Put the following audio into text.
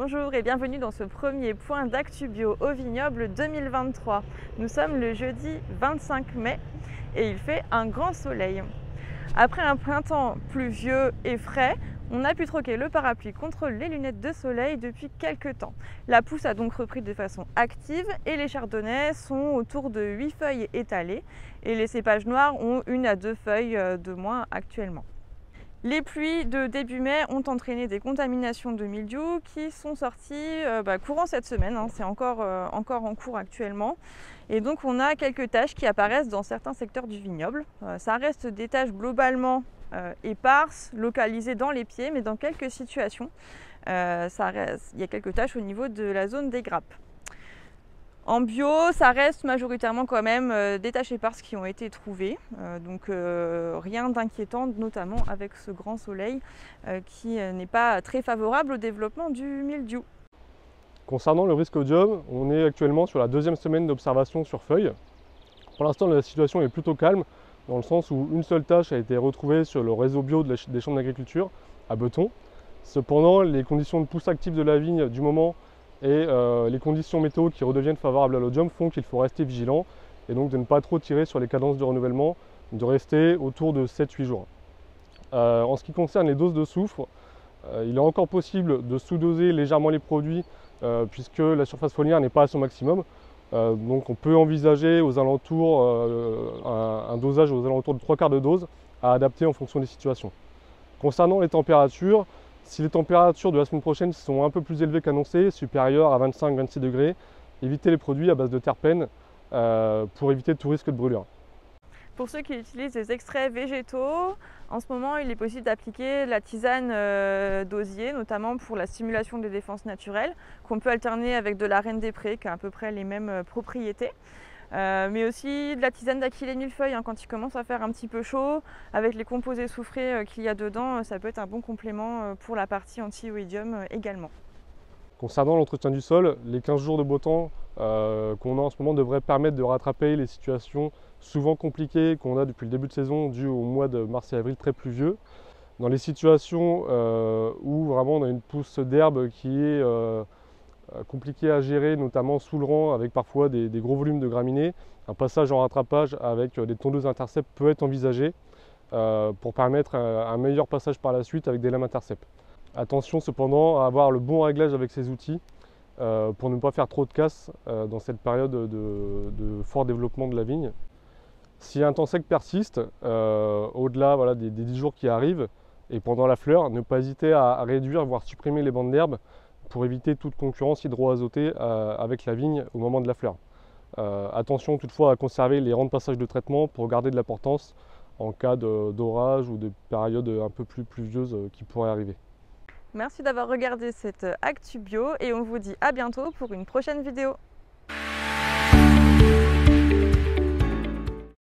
Bonjour et bienvenue dans ce premier point d'actu bio au vignoble 2023. Nous sommes le jeudi 25 mai et il fait un grand soleil. Après un printemps pluvieux et frais, on a pu troquer le parapluie contre les lunettes de soleil depuis quelques temps. La pousse a donc repris de façon active et les chardonnays sont autour de 8 feuilles étalées et les cépages noirs ont 1 à 2 feuilles de moins actuellement. Les pluies de début mai ont entraîné des contaminations de mildiou qui sont sorties courant cette semaine, c'est encore en cours actuellement. Et donc on a quelques taches qui apparaissent dans certains secteurs du vignoble. Ça reste des taches globalement éparses, localisées dans les pieds, mais dans quelques situations, il y a quelques taches au niveau de la zone des grappes. En bio, ça reste majoritairement quand même des taches éparses qui ont été trouvées, donc rien d'inquiétant, notamment avec ce grand soleil qui n'est pas très favorable au développement du mildiou. Concernant le risque odium, on est actuellement sur la 2e semaine d'observation sur feuilles. Pour l'instant, la situation est plutôt calme, dans le sens où une seule tache a été retrouvée sur le réseau bio des chambres d'agriculture à Beton. Cependant, les conditions de pousse active de la vigne du moment et les conditions météo qui redeviennent favorables à l'odium font qu'il faut rester vigilant et donc de ne pas trop tirer sur les cadences de renouvellement, de rester autour de 7-8 jours. En ce qui concerne les doses de soufre, il est encore possible de sous-doser légèrement les produits puisque la surface foliaire n'est pas à son maximum. Donc on peut envisager aux alentours un dosage aux alentours de 3/4 de dose à adapter en fonction des situations. Concernant les températures, si les températures de la semaine prochaine sont un peu plus élevées qu'annoncées, supérieures à 25-26 degrés, évitez les produits à base de terpènes pour éviter tout risque de brûlure. Pour ceux qui utilisent des extraits végétaux, en ce moment il est possible d'appliquer la tisane d'osier, notamment pour la stimulation des défenses naturelles, qu'on peut alterner avec de la reine des prés qui a à peu près les mêmes propriétés. Mais aussi de la tisane d'Achillée millefeuille quand il commence à faire un petit peu chaud, avec les composés soufrés qu'il y a dedans, ça peut être un bon complément pour la partie anti-oïdium également. Concernant l'entretien du sol, les 15 jours de beau temps qu'on a en ce moment devraient permettre de rattraper les situations souvent compliquées qu'on a depuis le début de saison dues au mois de mars et avril très pluvieux. Dans les situations où vraiment on a une pousse d'herbe qui est compliquée à gérer, notamment sous le rang avec parfois des gros volumes de graminées, un passage en rattrapage avec des tondeuses intercept peut être envisagé pour permettre un meilleur passage par la suite avec des lames intercept. Attention cependant à avoir le bon réglage avec ces outils pour ne pas faire trop de casse dans cette période de fort développement de la vigne. Si un temps sec persiste, au-delà des 10 jours qui arrivent et pendant la fleur, ne pas hésiter à réduire voire supprimer les bandes d'herbe pour éviter toute concurrence hydroazotée avec la vigne au moment de la fleur. Attention toutefois à conserver les rangs de passage de traitement pour garder de la portance en cas d'orage ou de période un peu plus pluvieuse qui pourrait arriver. Merci d'avoir regardé cette Actu Bio et on vous dit à bientôt pour une prochaine vidéo.